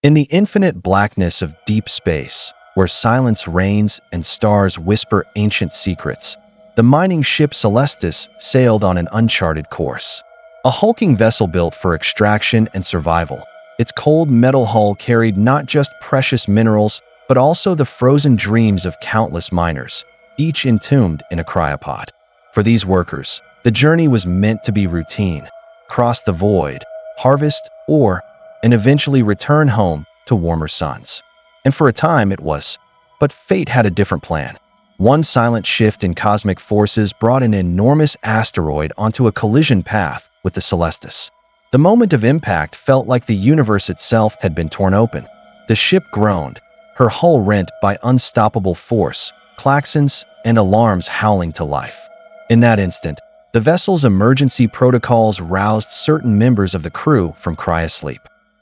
In the infinite blackness of deep space, where silence reigns and stars whisper ancient secrets, the mining ship Celestis sailed on an uncharted course. A hulking vessel built for extraction and survival, its cold metal hull carried not just precious minerals, but also the frozen dreams of countless miners, each entombed in a cryopod. For these workers, the journey was meant to be routine: cross the void, harvest ore, and eventually return home to warmer suns. And for a time it was. But fate had a different plan. One silent shift in cosmic forces brought an enormous asteroid onto a collision path with the Celestis. The moment of impact felt like the universe itself had been torn open. The ship groaned, her hull rent by unstoppable force, klaxons and alarms howling to life. In that instant, the vessel's emergency protocols roused certain members of the crew from cryosleep.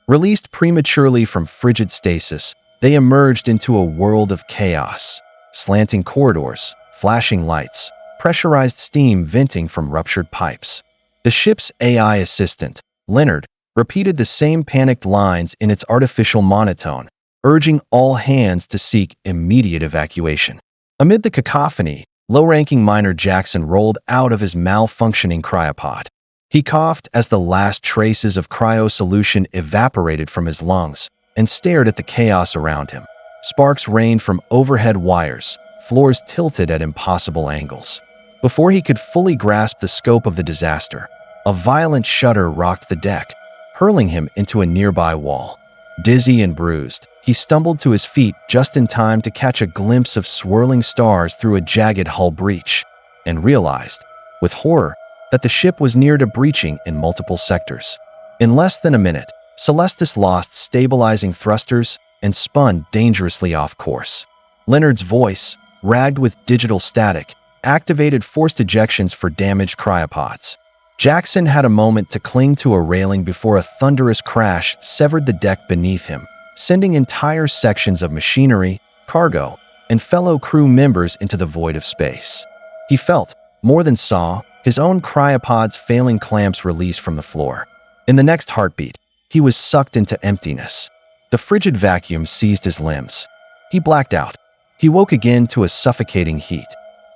Released prematurely from frigid stasis, they emerged into a world of chaos. Slanting corridors, flashing lights, pressurized steam venting from ruptured pipes. The ship's AI assistant, Leonard, repeated the same panicked lines in its artificial monotone, urging all hands to seek immediate evacuation. Amid the cacophony, low-ranking miner Jackson rolled out of his malfunctioning cryopod. He coughed as the last traces of cryo solution evaporated from his lungs and stared at the chaos around him. Sparks rained from overhead wires, floors tilted at impossible angles. Before he could fully grasp the scope of the disaster, a violent shudder rocked the deck, hurling him into a nearby wall. Dizzy and bruised, he stumbled to his feet just in time to catch a glimpse of swirling stars through a jagged hull breach, and realized, with horror, that the ship was near to breaching in multiple sectors. In less than a minute, Celestis lost stabilizing thrusters and spun dangerously off course. Leonard's voice, ragged with digital static, activated forced ejections for damaged cryopods. Jackson had a moment to cling to a railing before a thunderous crash severed the deck beneath him, sending entire sections of machinery, cargo, and fellow crew members into the void of space. He felt, more than saw, his own cryopod's failing clamps release from the floor. In the next heartbeat, he was sucked into emptiness. The frigid vacuum seized his limbs. He blacked out. He woke again to a suffocating heat.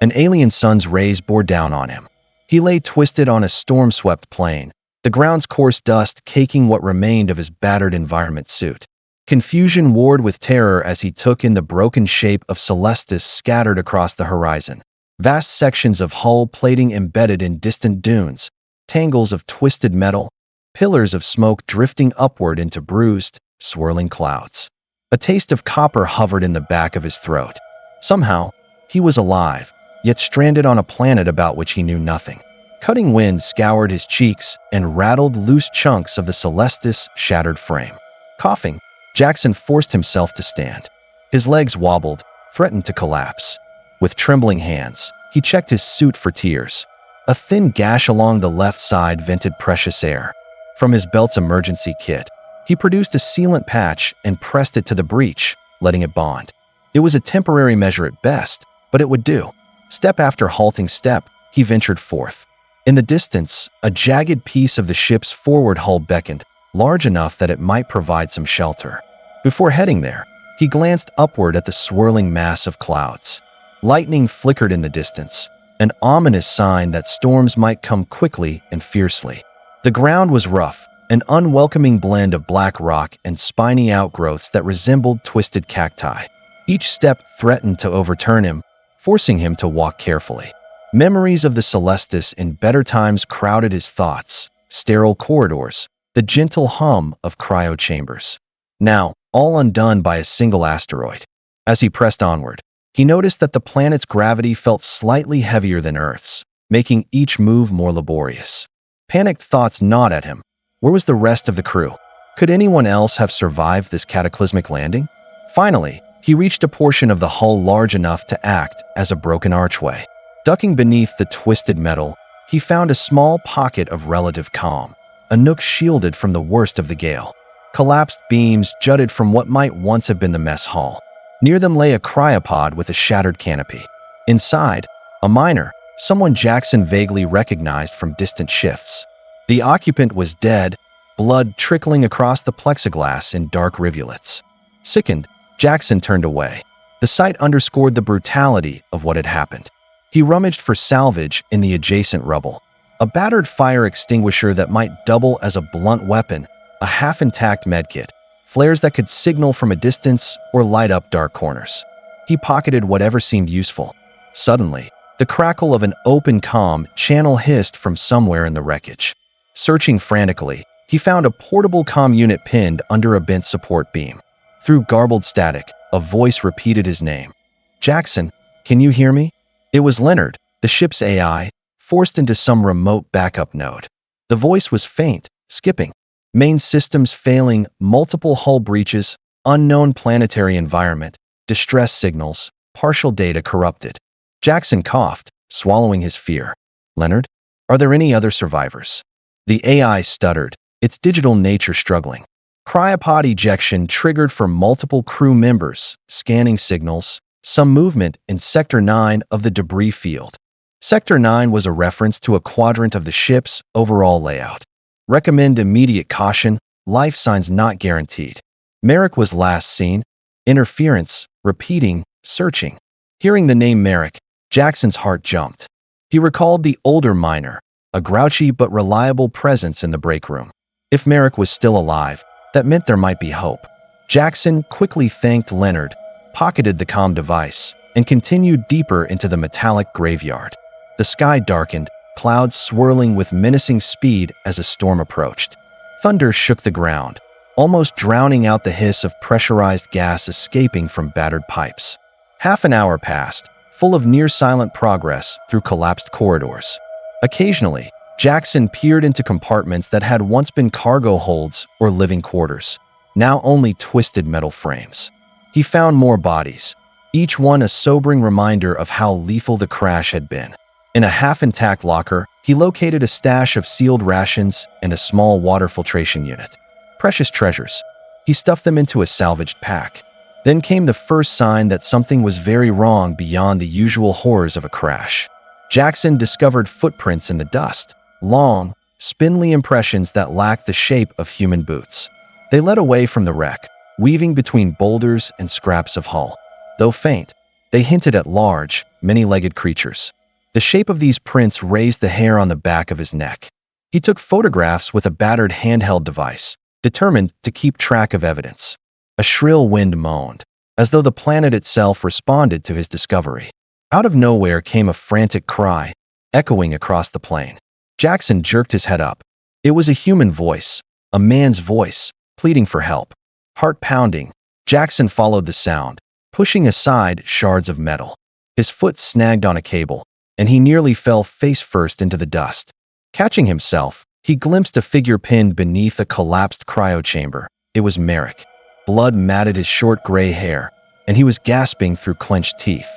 An alien sun's rays bore down on him. He lay twisted on a storm-swept plain, the ground's coarse dust caking what remained of his battered environment suit. Confusion warred with terror as he took in the broken shape of Celestis scattered across the horizon. Vast sections of hull plating embedded in distant dunes, tangles of twisted metal, pillars of smoke drifting upward into bruised, swirling clouds. A taste of copper hovered in the back of his throat. Somehow, he was alive, yet stranded on a planet about which he knew nothing. Cutting wind scoured his cheeks and rattled loose chunks of the Celestis' shattered frame. Coughing, Jackson forced himself to stand. His legs wobbled, threatened to collapse. With trembling hands, he checked his suit for tears. A thin gash along the left side vented precious air. From his belt's emergency kit, he produced a sealant patch and pressed it to the breach, letting it bond. It was a temporary measure at best, but it would do. Step after halting step, he ventured forth. In the distance, a jagged piece of the ship's forward hull beckoned, large enough that it might provide some shelter. Before heading there, he glanced upward at the swirling mass of clouds. Lightning flickered in the distance, an ominous sign that storms might come quickly and fiercely. The ground was rough, an unwelcoming blend of black rock and spiny outgrowths that resembled twisted cacti. Each step threatened to overturn him, forcing him to walk carefully. Memories of the Celestis in better times crowded his thoughts: sterile corridors, the gentle hum of cryo chambers. Now, all undone by a single asteroid. As he pressed onward, he noticed that the planet's gravity felt slightly heavier than Earth's, making each move more laborious. Panicked thoughts gnawed at him. Where was the rest of the crew? Could anyone else have survived this cataclysmic landing? Finally, he reached a portion of the hull large enough to act as a broken archway. Ducking beneath the twisted metal, he found a small pocket of relative calm, a nook shielded from the worst of the gale. Collapsed beams jutted from what might once have been the mess hall. Near them lay a cryopod with a shattered canopy. Inside, a miner, someone Jackson vaguely recognized from distant shifts. The occupant was dead, blood trickling across the plexiglass in dark rivulets. Sickened, Jackson turned away. The sight underscored the brutality of what had happened. He rummaged for salvage in the adjacent rubble. A battered fire extinguisher that might double as a blunt weapon, a half-intact medkit, flares that could signal from a distance or light up dark corners. He pocketed whatever seemed useful. Suddenly, the crackle of an open comm channel hissed from somewhere in the wreckage. Searching frantically, he found a portable comm unit pinned under a bent support beam. Through garbled static, a voice repeated his name. "Jackson, can you hear me?" It was Leonard, the ship's AI, forced into some remote backup node. The voice was faint, skipping. Main systems failing, multiple hull breaches, unknown planetary environment, distress signals, partial data corrupted. Jackson coughed, swallowing his fear. "Leonard, are there any other survivors?" The AI stuttered, its digital nature struggling. Cryopod ejection triggered for multiple crew members, scanning signals, some movement in Sector 9 of the debris field. Sector 9 was a reference to a quadrant of the ship's overall layout. Recommend immediate caution, life signs not guaranteed. Merrick was last seen. Interference, repeating, searching. Hearing the name Merrick, Jackson's heart jumped. He recalled the older miner, a grouchy but reliable presence in the break room. If Merrick was still alive, that meant there might be hope. Jackson quickly thanked Leonard, pocketed the comm device, and continued deeper into the metallic graveyard. The sky darkened, clouds swirling with menacing speed as a storm approached. Thunder shook the ground, almost drowning out the hiss of pressurized gas escaping from battered pipes. Half an hour passed, full of near-silent progress through collapsed corridors. Occasionally, Jackson peered into compartments that had once been cargo holds or living quarters, now only twisted metal frames. He found more bodies, each one a sobering reminder of how lethal the crash had been. In a half-intact locker, he located a stash of sealed rations and a small water filtration unit. Precious treasures. He stuffed them into a salvaged pack. Then came the first sign that something was very wrong beyond the usual horrors of a crash. Jackson discovered footprints in the dust, long, spindly impressions that lacked the shape of human boots. They led away from the wreck, weaving between boulders and scraps of hull. Though faint, they hinted at large, many-legged creatures. The shape of these prints raised the hair on the back of his neck. He took photographs with a battered handheld device, determined to keep track of evidence. A shrill wind moaned, as though the planet itself responded to his discovery. Out of nowhere came a frantic cry, echoing across the plain. Jackson jerked his head up. It was a human voice, a man's voice, pleading for help. Heart pounding, Jackson followed the sound, pushing aside shards of metal. His foot snagged on a cable, and he nearly fell face-first into the dust. Catching himself, he glimpsed a figure pinned beneath a collapsed cryo chamber. It was Merrick. Blood matted his short gray hair, and he was gasping through clenched teeth.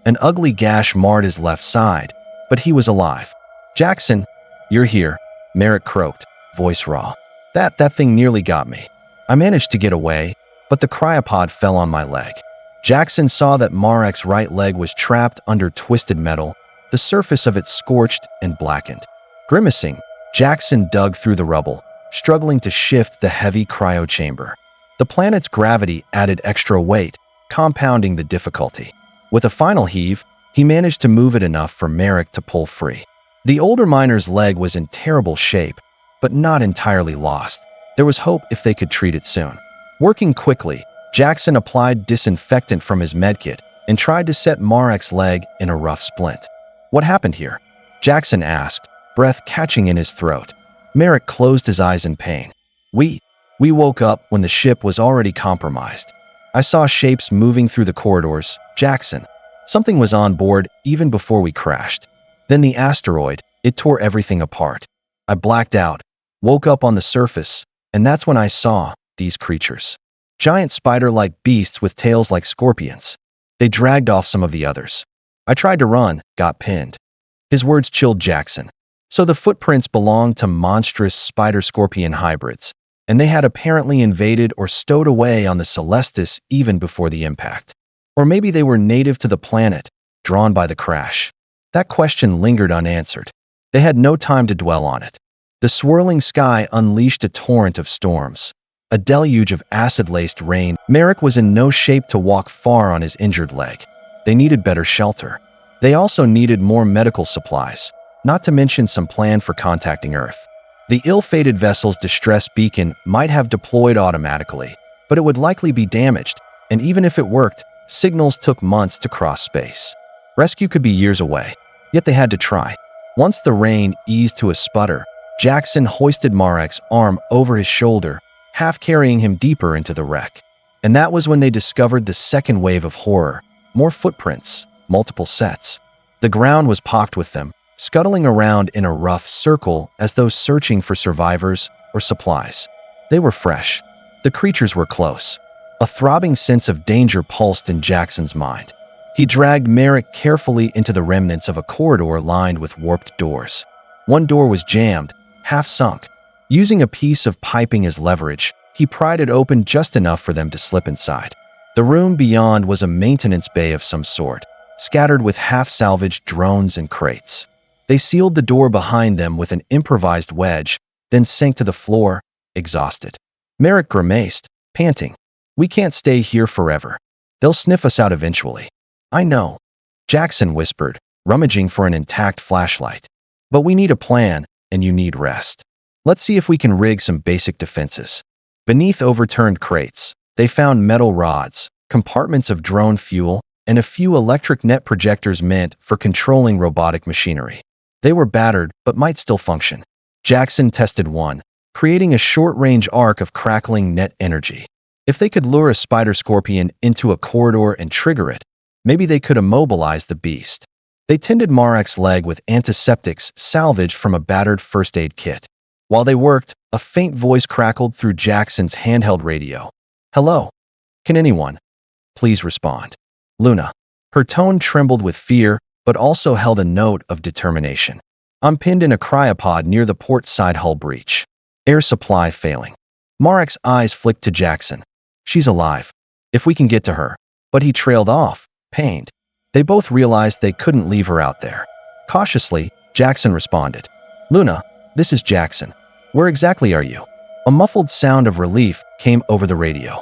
An ugly gash marred his left side, but he was alive. "Jackson, you're here," Merrick croaked, voice raw. That thing nearly got me. I managed to get away, but the cryopod fell on my leg." Jackson saw that Marek's right leg was trapped under twisted metal, the surface of it scorched and blackened. Grimacing, Jackson dug through the rubble, struggling to shift the heavy cryo chamber. The planet's gravity added extra weight, compounding the difficulty. With a final heave, he managed to move it enough for Merrick to pull free. The older miner's leg was in terrible shape, but not entirely lost. There was hope if they could treat it soon. Working quickly, Jackson applied disinfectant from his medkit and tried to set Marek's leg in a rough splint. "What happened here?" Jackson asked, breath catching in his throat. Merrick closed his eyes in pain. We woke up when the ship was already compromised. I saw shapes moving through the corridors, Jackson. Something was on board even before we crashed. Then the asteroid, it tore everything apart. I blacked out, woke up on the surface, and that's when I saw these creatures. Giant spider-like beasts with tails like scorpions. They dragged off some of the others. I tried to run, got pinned. His words chilled Jackson. So the footprints belonged to monstrous spider-scorpion hybrids, and they had apparently invaded or stowed away on the Celestis even before the impact. Or maybe they were native to the planet, drawn by the crash. That question lingered unanswered. They had no time to dwell on it. The swirling sky unleashed a torrent of storms. A deluge of acid-laced rain. Merrick was in no shape to walk far on his injured leg. They needed better shelter. They also needed more medical supplies, not to mention some plan for contacting Earth. The ill-fated vessel's distress beacon might have deployed automatically, but it would likely be damaged, and even if it worked, signals took months to cross space. Rescue could be years away, yet they had to try. Once the rain eased to a sputter, Jackson hoisted Marek's arm over his shoulder, half carrying him deeper into the wreck. And that was when they discovered the second wave of horror. More footprints, multiple sets. The ground was pocked with them, scuttling around in a rough circle as though searching for survivors or supplies. They were fresh. The creatures were close. A throbbing sense of danger pulsed in Jackson's mind. He dragged Merrick carefully into the remnants of a corridor lined with warped doors. One door was jammed, half sunk. Using a piece of piping as leverage, he pried it open just enough for them to slip inside. The room beyond was a maintenance bay of some sort, scattered with half-salvaged drones and crates. They sealed the door behind them with an improvised wedge, then sank to the floor, exhausted. Merrick grimaced, panting. "We can't stay here forever. They'll sniff us out eventually." "I know," Jackson whispered, rummaging for an intact flashlight. "But we need a plan, and you need rest. Let's see if we can rig some basic defenses." Beneath overturned crates, they found metal rods, compartments of drone fuel, and a few electric net projectors meant for controlling robotic machinery. They were battered, but might still function. Jackson tested one, creating a short-range arc of crackling net energy. If they could lure a spider scorpion into a corridor and trigger it, maybe they could immobilize the beast. They tended Marek's leg with antiseptics salvaged from a battered first aid kit. While they worked, a faint voice crackled through Jackson's handheld radio. "Hello? Can anyone please respond?" Luna. Her tone trembled with fear, but also held a note of determination. "I'm pinned in a cryopod near the port side hull breach. Air supply failing." Marek's eyes flicked to Jackson. "She's alive. If we can get to her." But he trailed off, pained. They both realized they couldn't leave her out there. Cautiously, Jackson responded. "Luna, this is Jackson. Where exactly are you?" A muffled sound of relief came over the radio.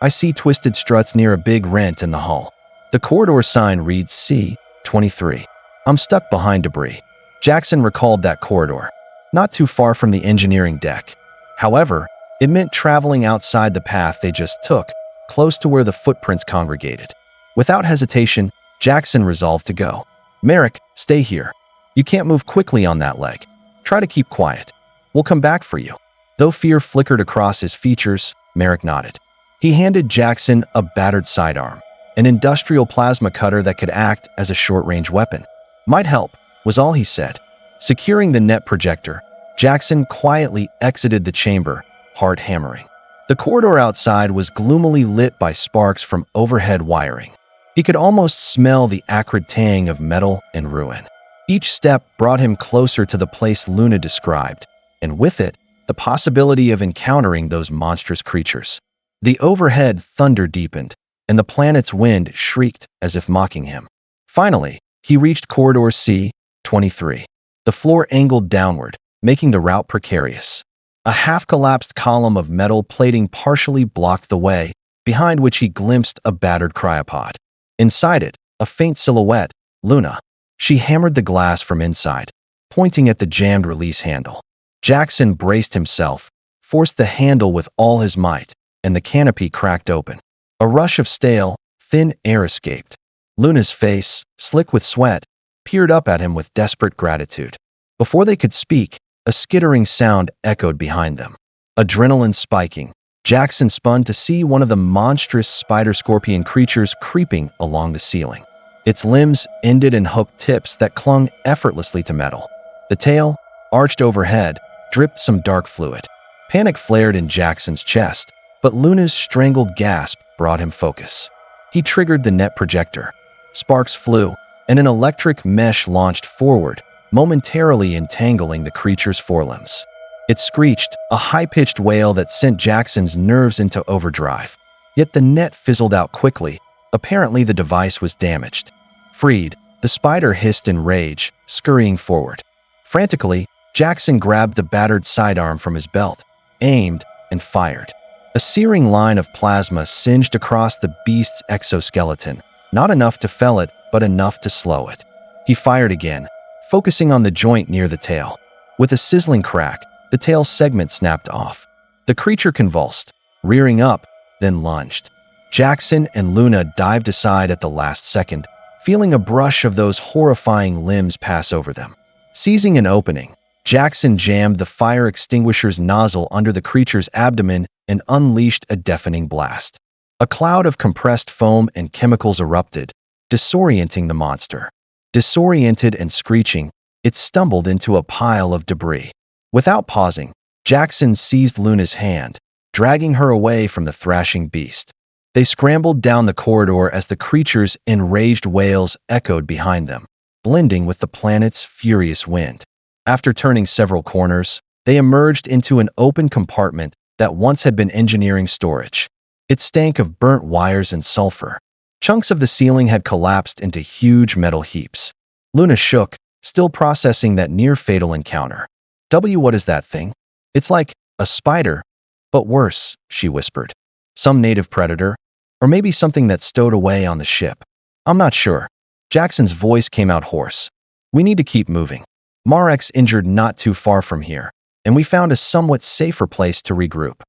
I see twisted struts near a big rent in the hull. The corridor sign reads C-23. I'm stuck behind debris." Jackson recalled that corridor, not too far from the engineering deck. However, it meant traveling outside the path they just took, close to where the footprints congregated. Without hesitation, Jackson resolved to go. "Merrick, stay here. You can't move quickly on that leg. Try to keep quiet. We'll come back for you." Though fear flickered across his features, Merrick nodded. He handed Jackson a battered sidearm, an industrial plasma cutter that could act as a short-range weapon. "Might help," was all he said. Securing the net projector, Jackson quietly exited the chamber, heart hammering. The corridor outside was gloomily lit by sparks from overhead wiring. He could almost smell the acrid tang of metal and ruin. Each step brought him closer to the place Luna described, and with it, the possibility of encountering those monstrous creatures. The overhead thunder deepened, and the planet's wind shrieked as if mocking him. Finally, he reached corridor C-23. The floor angled downward, making the route precarious. A half-collapsed column of metal plating partially blocked the way, behind which he glimpsed a battered cryopod. Inside it, a faint silhouette, Luna. She hammered the glass from inside, pointing at the jammed release handle. Jackson braced himself, forced the handle with all his might, and the canopy cracked open. A rush of stale, thin air escaped. Luna's face, slick with sweat, peered up at him with desperate gratitude. Before they could speak, a skittering sound echoed behind them. Adrenaline spiking, Jackson spun to see one of the monstrous spider-scorpion creatures creeping along the ceiling. Its limbs ended in hooked tips that clung effortlessly to metal. The tail, arched overhead, dripped some dark fluid. Panic flared in Jackson's chest, but Luna's strangled gasp brought him focus. He triggered the net projector. Sparks flew, and an electric mesh launched forward, momentarily entangling the creature's forelimbs. It screeched, a high-pitched wail that sent Jackson's nerves into overdrive. Yet the net fizzled out quickly. Apparently the device was damaged. Freed, the spider hissed in rage, scurrying forward. Frantically, Jackson grabbed the battered sidearm from his belt, aimed, and fired. A searing line of plasma singed across the beast's exoskeleton, not enough to fell it, but enough to slow it. He fired again, focusing on the joint near the tail. With a sizzling crack, the tail segment snapped off. The creature convulsed, rearing up, then lunged. Jackson and Luna dived aside at the last second, feeling a brush of those horrifying limbs pass over them. Seizing an opening, Jackson jammed the fire extinguisher's nozzle under the creature's abdomen and unleashed a deafening blast. A cloud of compressed foam and chemicals erupted, disorienting the monster. Disoriented and screeching, it stumbled into a pile of debris. Without pausing, Jackson seized Luna's hand, dragging her away from the thrashing beast. They scrambled down the corridor as the creature's enraged wails echoed behind them, blending with the planet's furious wind. After turning several corners, they emerged into an open compartment that once had been engineering storage. It stank of burnt wires and sulfur. Chunks of the ceiling had collapsed into huge metal heaps. Luna shook, still processing that near-fatal encounter. What is that thing? It's like a spider, but worse, she whispered. Some native predator? Or maybe something that stowed away on the ship. I'm not sure. Jackson's voice came out hoarse. We need to keep moving. Marek's injured not too far from here, and we found a somewhat safer place to regroup.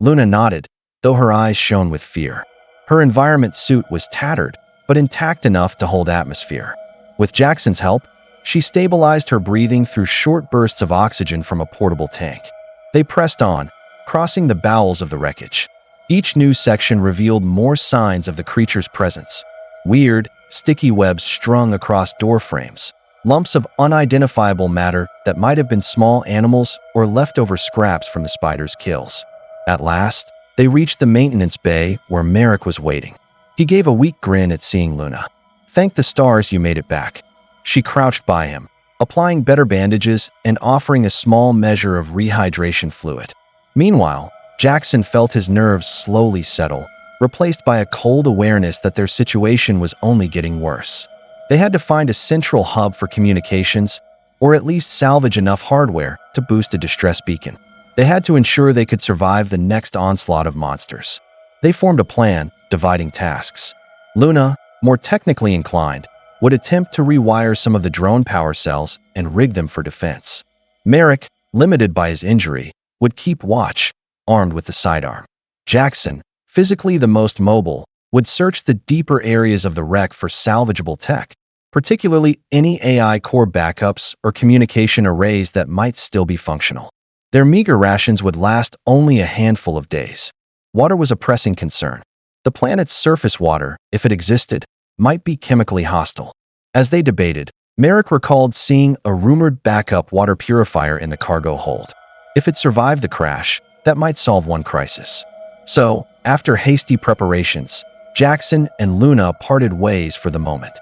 Luna nodded, though her eyes shone with fear. Her environment suit was tattered, but intact enough to hold atmosphere. With Jackson's help, she stabilized her breathing through short bursts of oxygen from a portable tank. They pressed on, crossing the bowels of the wreckage. Each new section revealed more signs of the creature's presence. Weird, sticky webs strung across door frames. Lumps of unidentifiable matter that might have been small animals or leftover scraps from the spider's kills. At last, they reached the maintenance bay where Marek was waiting. He gave a weak grin at seeing Luna. Thank the stars you made it back. She crouched by him, applying better bandages and offering a small measure of rehydration fluid. Meanwhile, Jackson felt his nerves slowly settle, replaced by a cold awareness that their situation was only getting worse. They had to find a central hub for communications, or at least salvage enough hardware to boost a distress beacon. They had to ensure they could survive the next onslaught of monsters. They formed a plan, dividing tasks. Luna, more technically inclined, would attempt to rewire some of the drone power cells and rig them for defense. Marek, limited by his injury, would keep watch, armed with the sidearm. Jackson, physically the most mobile, would search the deeper areas of the wreck for salvageable tech, particularly any AI core backups or communication arrays that might still be functional. Their meager rations would last only a handful of days. Water was a pressing concern. The planet's surface water, if it existed, might be chemically hostile. As they debated, Marek recalled seeing a rumored backup water purifier in the cargo hold. If it survived the crash, that might solve one crisis. So, after hasty preparations, Jackson and Luna parted ways for the moment.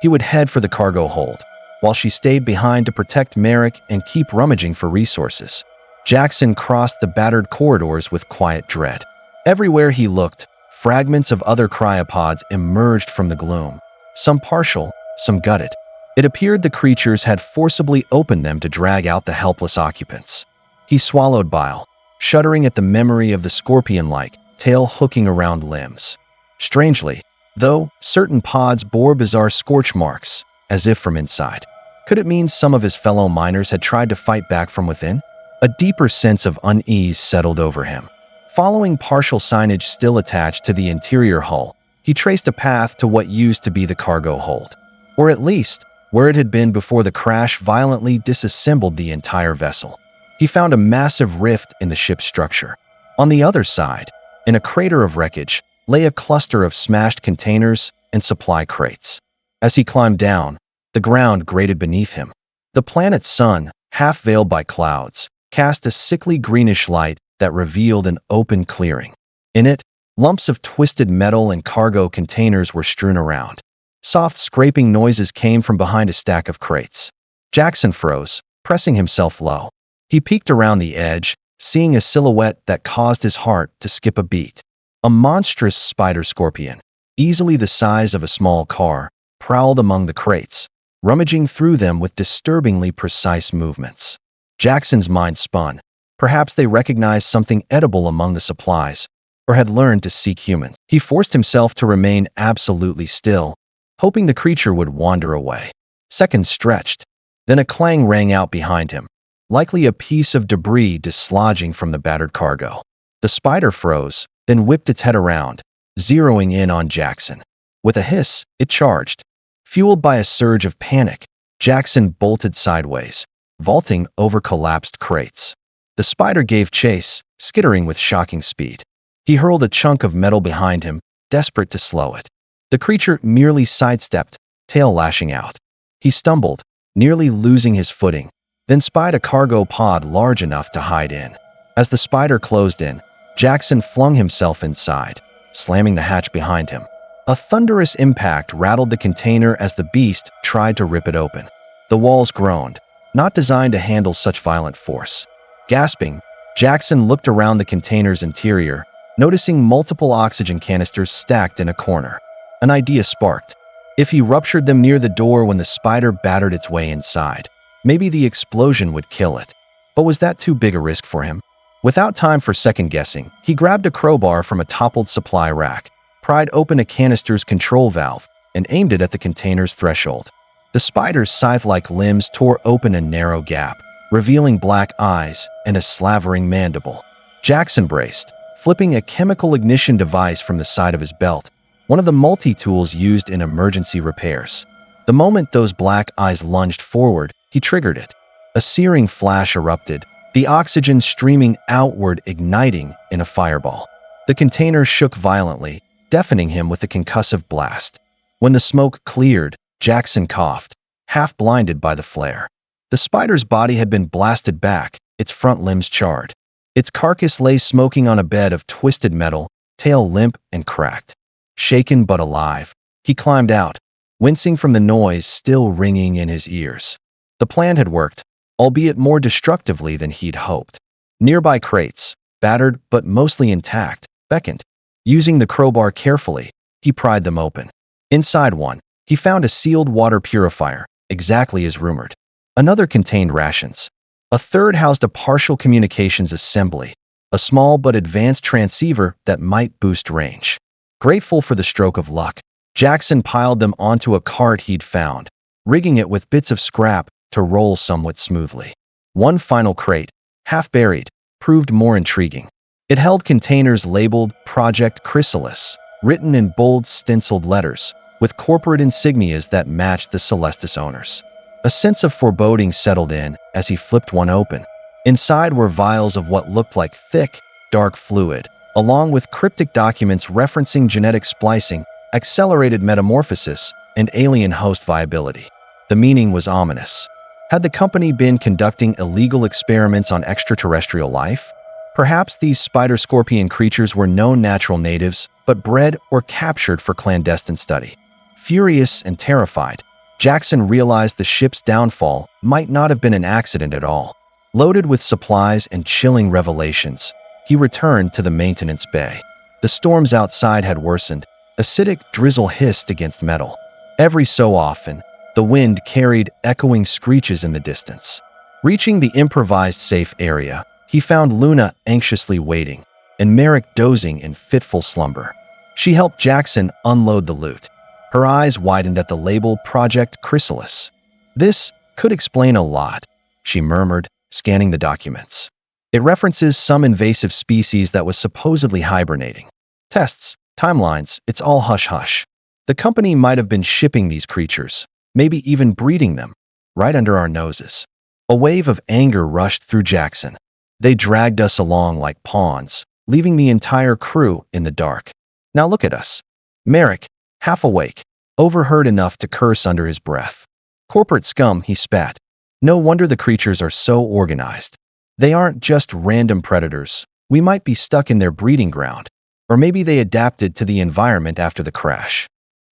He would head for the cargo hold, while she stayed behind to protect Marek and keep rummaging for resources. Jackson crossed the battered corridors with quiet dread. Everywhere he looked, fragments of other cryopods emerged from the gloom, some partial, some gutted. It appeared the creatures had forcibly opened them to drag out the helpless occupants. He swallowed bile, shuddering at the memory of the scorpion-like tail hooking around limbs. Strangely, though, certain pods bore bizarre scorch marks, as if from inside. Could it mean some of his fellow miners had tried to fight back from within? A deeper sense of unease settled over him. Following partial signage still attached to the interior hull, he traced a path to what used to be the cargo hold. Or at least, where it had been before the crash violently disassembled the entire vessel. He found a massive rift in the ship's structure. On the other side, in a crater of wreckage, lay a cluster of smashed containers and supply crates. As he climbed down, the ground grated beneath him. The planet's sun, half veiled by clouds, cast a sickly greenish light that revealed an open clearing. In it, lumps of twisted metal and cargo containers were strewn around. Soft scraping noises came from behind a stack of crates. Jackson froze, pressing himself low. He peeked around the edge, seeing a silhouette that caused his heart to skip a beat. A monstrous spider scorpion, easily the size of a small car, prowled among the crates, rummaging through them with disturbingly precise movements. Jackson's mind spun. Perhaps they recognized something edible among the supplies, or had learned to seek humans. He forced himself to remain absolutely still, hoping the creature would wander away. Seconds stretched. Then a clang rang out behind him, likely a piece of debris dislodging from the battered cargo. The spider froze, then whipped its head around, zeroing in on Jackson. With a hiss, it charged. Fueled by a surge of panic, Jackson bolted sideways, vaulting over collapsed crates. The spider gave chase, skittering with shocking speed. He hurled a chunk of metal behind him, desperate to slow it. The creature merely sidestepped, tail lashing out. He stumbled, nearly losing his footing, then spied a cargo pod large enough to hide in. As the spider closed in, Jackson flung himself inside, slamming the hatch behind him. A thunderous impact rattled the container as the beast tried to rip it open. The walls groaned, not designed to handle such violent force. Gasping, Jackson looked around the container's interior, noticing multiple oxygen canisters stacked in a corner. An idea sparked. If he ruptured them near the door when the spider battered its way inside, maybe the explosion would kill it. But was that too big a risk for him? Without time for second-guessing, he grabbed a crowbar from a toppled supply rack, pried open a canister's control valve, and aimed it at the container's threshold. The spider's scythe-like limbs tore open a narrow gap, revealing black eyes and a slavering mandible. Jackson braced, flipping a chemical ignition device from the side of his belt, one of the multi-tools used in emergency repairs. The moment those black eyes lunged forward, he triggered it. A searing flash erupted, the oxygen streaming outward, igniting in a fireball. The container shook violently, deafening him with a concussive blast. When the smoke cleared, Jackson coughed, half blinded by the flare. The spider's body had been blasted back, its front limbs charred. Its carcass lay smoking on a bed of twisted metal, tail limp and cracked. Shaken but alive, he climbed out, wincing from the noise still ringing in his ears. The plan had worked, albeit more destructively than he'd hoped. Nearby crates, battered but mostly intact, beckoned. Using the crowbar carefully, he pried them open. Inside one, he found a sealed water purifier, exactly as rumored. Another contained rations. A third housed a partial communications assembly, a small but advanced transceiver that might boost range. Grateful for the stroke of luck, Jackson piled them onto a cart he'd found, rigging it with bits of scrap to roll somewhat smoothly. One final crate, half buried, proved more intriguing. It held containers labeled Project Chrysalis, written in bold stenciled letters, with corporate insignias that matched the Celestis owners. A sense of foreboding settled in as he flipped one open. Inside were vials of what looked like thick, dark fluid, along with cryptic documents referencing genetic splicing, accelerated metamorphosis, and alien host viability. The meaning was ominous. Had the company been conducting illegal experiments on extraterrestrial life? Perhaps these spider-scorpion creatures were known natural natives, but bred or captured for clandestine study. Furious and terrified, Jackson realized the ship's downfall might not have been an accident at all. Loaded with supplies and chilling revelations, he returned to the maintenance bay. The storms outside had worsened. Acidic drizzle hissed against metal. Every so often, the wind carried echoing screeches in the distance. Reaching the improvised safe area, he found Luna anxiously waiting, and Merrick dozing in fitful slumber. She helped Jackson unload the loot. Her eyes widened at the label Project Chrysalis. "This could explain a lot," she murmured, scanning the documents. "It references some invasive species that was supposedly hibernating. Tests, timelines, it's all hush-hush. The company might have been shipping these creatures, maybe even breeding them, right under our noses." A wave of anger rushed through Jackson. "They dragged us along like pawns, leaving the entire crew in the dark. Now look at us." Merrick, half awake, overheard enough to curse under his breath. "Corporate scum," he spat. "No wonder the creatures are so organized. They aren't just random predators. We might be stuck in their breeding ground. Or maybe they adapted to the environment after the crash.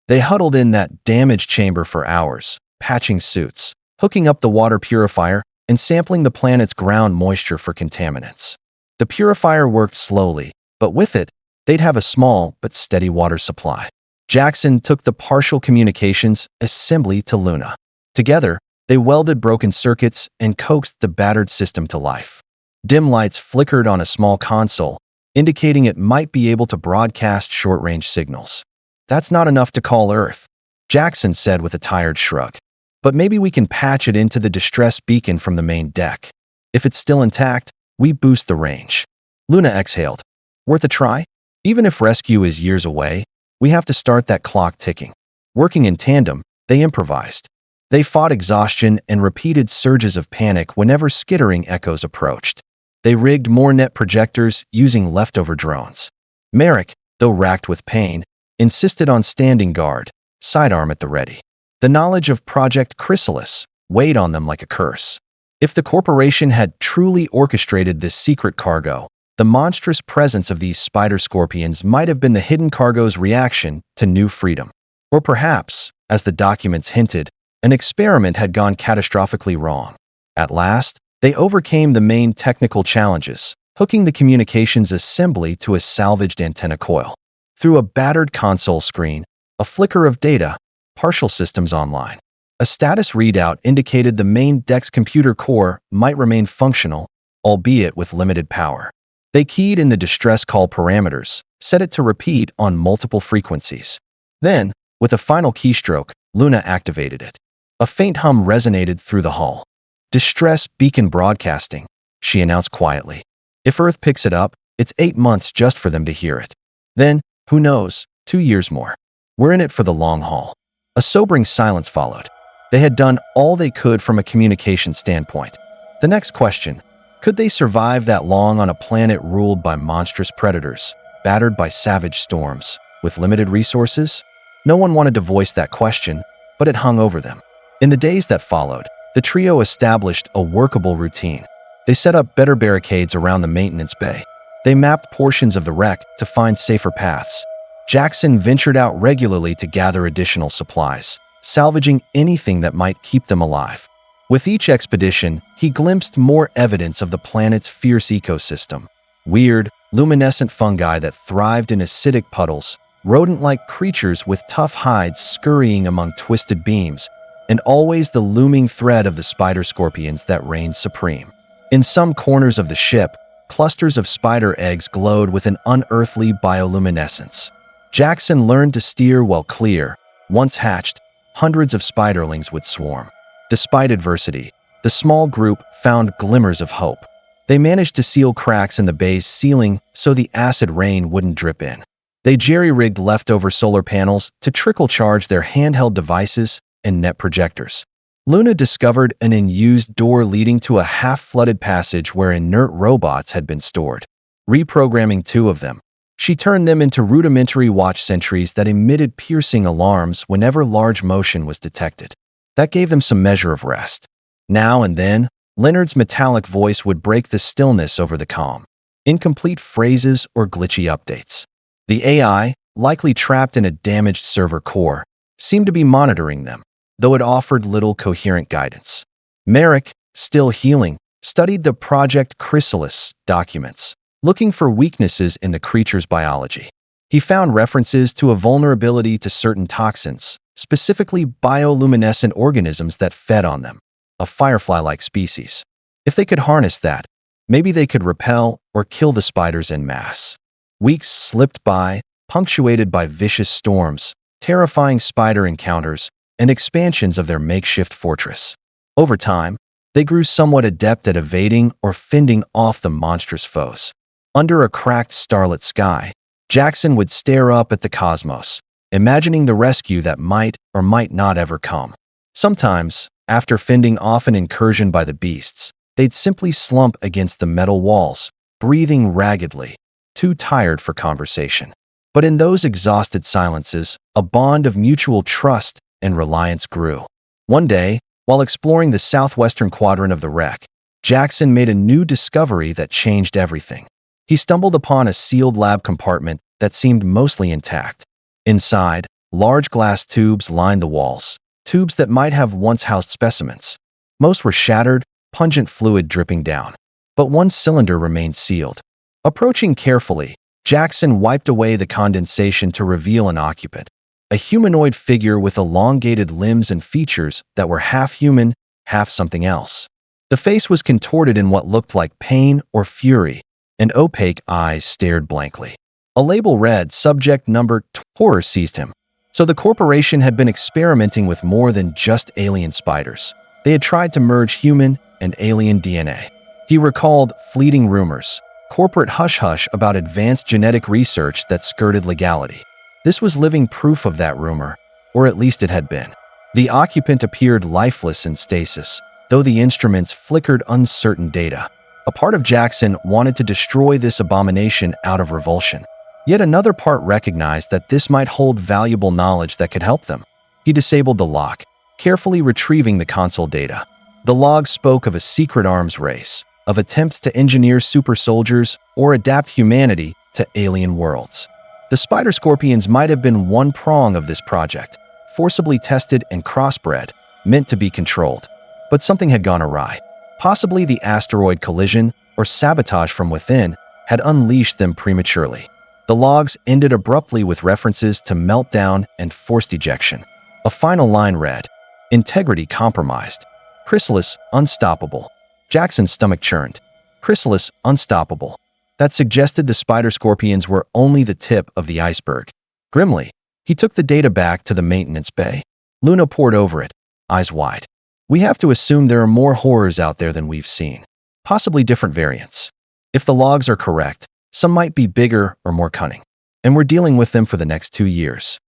They huddled in that damaged chamber for hours, patching suits, hooking up the water purifier, and sampling the planet's ground moisture for contaminants. The purifier worked slowly, but with it, they'd have a small but steady water supply." Jackson took the partial communications assembly to Luna. Together, They welded broken circuits and coaxed the battered system to life. Dim lights flickered on a small console, indicating it might be able to broadcast short-range signals. "That's not enough to call Earth," Jackson said with a tired shrug. "But maybe we can patch it into the distress beacon from the main deck. If it's still intact, we boost the range." Luna exhaled. "Worth a try? Even if rescue is years away, we have to start that clock ticking." Working in tandem, they improvised. They fought exhaustion and repeated surges of panic whenever skittering echoes approached. They rigged more net projectors using leftover drones. Merrick, though racked with pain, insisted on standing guard, sidearm at the ready. The knowledge of Project Chrysalis weighed on them like a curse. If the corporation had truly orchestrated this secret cargo, the monstrous presence of these spider scorpions might have been the hidden cargo's reaction to new freedom. Or perhaps, as the documents hinted, an experiment had gone catastrophically wrong. At last, they overcame the main technical challenges, hooking the communications assembly to a salvaged antenna coil. Through a battered console screen, a flicker of data, partial systems online. A status readout indicated the main deck's computer core might remain functional, albeit with limited power. They keyed in the distress call parameters, set it to repeat on multiple frequencies. Then, with a final keystroke, Luna activated it. A faint hum resonated through the hull. "Distress beacon broadcasting," she announced quietly. "If Earth picks it up, it's 8 months just for them to hear it. Then, who knows, 2 years more. We're in it for the long haul." A sobering silence followed. They had done all they could from a communication standpoint. The next question: could they survive that long on a planet ruled by monstrous predators, battered by savage storms, with limited resources? No one wanted to voice that question, but it hung over them. In the days that followed, the trio established a workable routine. They set up better barricades around the maintenance bay. They mapped portions of the wreck to find safer paths. Jackson ventured out regularly to gather additional supplies, salvaging anything that might keep them alive. With each expedition, he glimpsed more evidence of the planet's fierce ecosystem. Weird, luminescent fungi that thrived in acidic puddles, rodent-like creatures with tough hides scurrying among twisted beams, and always the looming threat of the spider scorpions that reigned supreme. In some corners of the ship, clusters of spider eggs glowed with an unearthly bioluminescence. Jackson learned to steer well clear. Once hatched, hundreds of spiderlings would swarm. Despite adversity, the small group found glimmers of hope. They managed to seal cracks in the bay's ceiling so the acid rain wouldn't drip in. They jerry-rigged leftover solar panels to trickle charge their handheld devices and net projectors. Luna discovered an unused door leading to a half-flooded passage where inert robots had been stored. Reprogramming 2 of them, she turned them into rudimentary watch sentries that emitted piercing alarms whenever large motion was detected. That gave them some measure of rest. Now and then, Leonard's metallic voice would break the stillness over the calm. Incomplete phrases or glitchy updates. The AI, likely trapped in a damaged server core, seemed to be monitoring them, though it offered little coherent guidance. Merrick, still healing, studied the Project Chrysalis documents, looking for weaknesses in the creature's biology. He found references to a vulnerability to certain toxins, specifically bioluminescent organisms that fed on them, a firefly-like species. If they could harness that, maybe they could repel or kill the spiders en masse. Weeks slipped by, punctuated by vicious storms, terrifying spider encounters, and expansions of their makeshift fortress. Over time, they grew somewhat adept at evading or fending off the monstrous foes. Under a cracked starlit sky, Jackson would stare up at the cosmos, imagining the rescue that might or might not ever come. Sometimes, after fending off an incursion by the beasts, they'd simply slump against the metal walls, breathing raggedly, too tired for conversation. But in those exhausted silences, a bond of mutual trust and reliance grew. One day, while exploring the southwestern quadrant of the wreck, Jackson made a new discovery that changed everything. He stumbled upon a sealed lab compartment that seemed mostly intact. Inside, large glass tubes lined the walls, tubes that might have once housed specimens. Most were shattered, pungent fluid dripping down. But one cylinder remained sealed. Approaching carefully, Jackson wiped away the condensation to reveal an occupant, a humanoid figure with elongated limbs and features that were half human, half something else. The face was contorted in what looked like pain or fury, and opaque eyes stared blankly. A label read, "Subject Number." Horror seized him. So the corporation had been experimenting with more than just alien spiders. They had tried to merge human and alien DNA. He recalled fleeting rumors, corporate hush-hush about advanced genetic research that skirted legality. This was living proof of that rumor, or at least it had been. The occupant appeared lifeless in stasis, though the instruments flickered uncertain data. A part of Jackson wanted to destroy this abomination out of revulsion. Yet another part recognized that this might hold valuable knowledge that could help them. He disabled the lock, carefully retrieving the console data. The log spoke of a secret arms race, of attempts to engineer super soldiers or adapt humanity to alien worlds. The spider scorpions might have been one prong of this project, forcibly tested and crossbred, meant to be controlled. But something had gone awry. Possibly the asteroid collision or sabotage from within had unleashed them prematurely. The logs ended abruptly with references to meltdown and forced ejection. A final line read, "Integrity compromised. Chrysalis unstoppable." Jackson's stomach churned. Chrysalis unstoppable. That suggested the spider scorpions were only the tip of the iceberg. Grimly, he took the data back to the maintenance bay. Luna pored over it, eyes wide. "We have to assume there are more horrors out there than we've seen. Possibly different variants. If the logs are correct, some might be bigger or more cunning. And we're dealing with them for the next 2 years."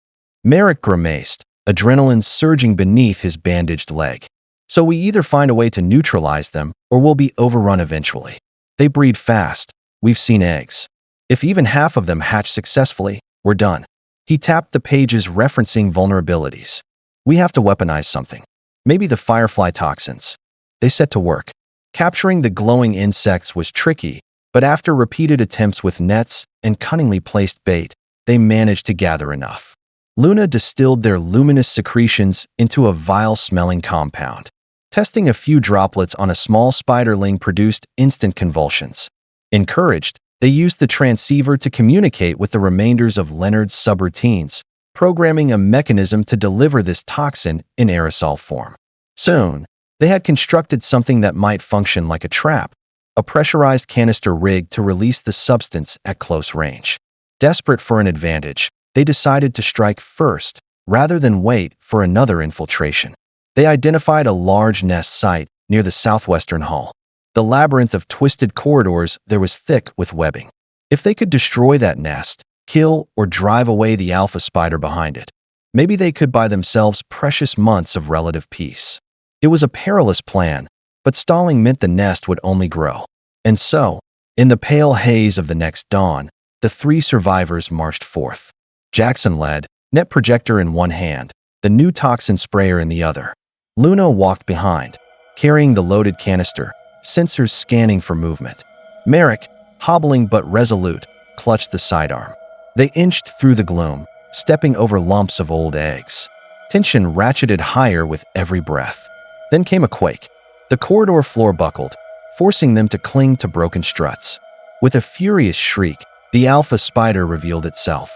Merrick grimaced, adrenaline surging beneath his bandaged leg. "So we either find a way to neutralize them or we'll be overrun eventually. They breed fast. We've seen eggs. If even half of them hatch successfully, we're done." He tapped the pages referencing vulnerabilities. "We have to weaponize something. Maybe the firefly toxins." They set to work. Capturing the glowing insects was tricky, but after repeated attempts with nets and cunningly placed bait, they managed to gather enough. Luna distilled their luminous secretions into a vile-smelling compound. Testing a few droplets on a small spiderling produced instant convulsions. Encouraged, they used the transceiver to communicate with the remainders of Leonard's subroutines, programming a mechanism to deliver this toxin in aerosol form. Soon, they had constructed something that might function like a trap, a pressurized canister rigged to release the substance at close range. Desperate for an advantage, they decided to strike first, rather than wait for another infiltration. They identified a large nest site near the southwestern hull. The labyrinth of twisted corridors there was thick with webbing. If they could destroy that nest, kill or drive away the alpha spider behind it, maybe they could buy themselves precious months of relative peace. It was a perilous plan, but stalling meant the nest would only grow. And so, in the pale haze of the next dawn, the 3 survivors marched forth. Jackson led, net projector in one hand, the new toxin sprayer in the other. Luna walked behind, carrying the loaded canister, sensors scanning for movement. Merrick, hobbling but resolute, clutched the sidearm. They inched through the gloom, stepping over lumps of old eggs. Tension ratcheted higher with every breath. Then came a quake. The corridor floor buckled, forcing them to cling to broken struts. With a furious shriek, the alpha spider revealed itself.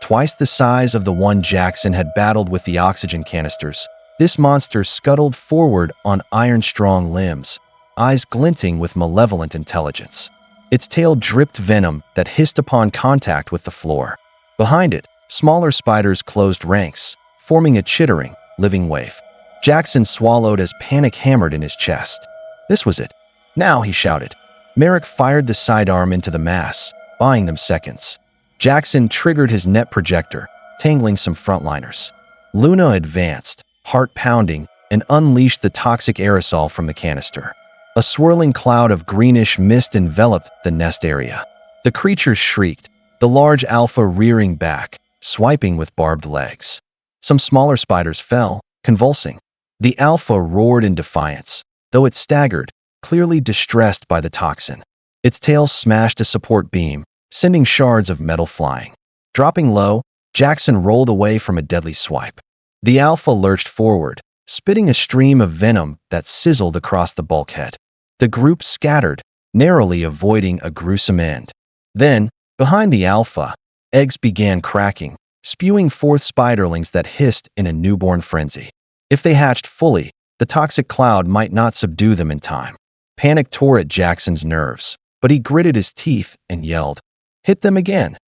Twice the size of the one Jackson had battled with the oxygen canisters, this monster scuttled forward on iron-strong limbs, eyes glinting with malevolent intelligence. Its tail dripped venom that hissed upon contact with the floor. Behind it, smaller spiders closed ranks, forming a chittering, living wave. Jackson swallowed as panic hammered in his chest. This was it. Now, he shouted. Merrick fired the sidearm into the mass, buying them seconds. Jackson triggered his net projector, tangling some frontliners. Luna advanced, heart pounding, and unleashed the toxic aerosol from the canister. A swirling cloud of greenish mist enveloped the nest area. The creatures shrieked, the large alpha rearing back, swiping with barbed legs. Some smaller spiders fell, convulsing. The alpha roared in defiance, though it staggered, clearly distressed by the toxin. Its tail smashed a support beam, sending shards of metal flying. Dropping low, Jackson rolled away from a deadly swipe. The alpha lurched forward, spitting a stream of venom that sizzled across the bulkhead. The group scattered, narrowly avoiding a gruesome end. Then, behind the alpha, eggs began cracking, spewing forth spiderlings that hissed in a newborn frenzy. If they hatched fully, The toxic cloud might not subdue them in time. Panic tore at Jackson's nerves, but he gritted his teeth and yelled, "Hit them again!"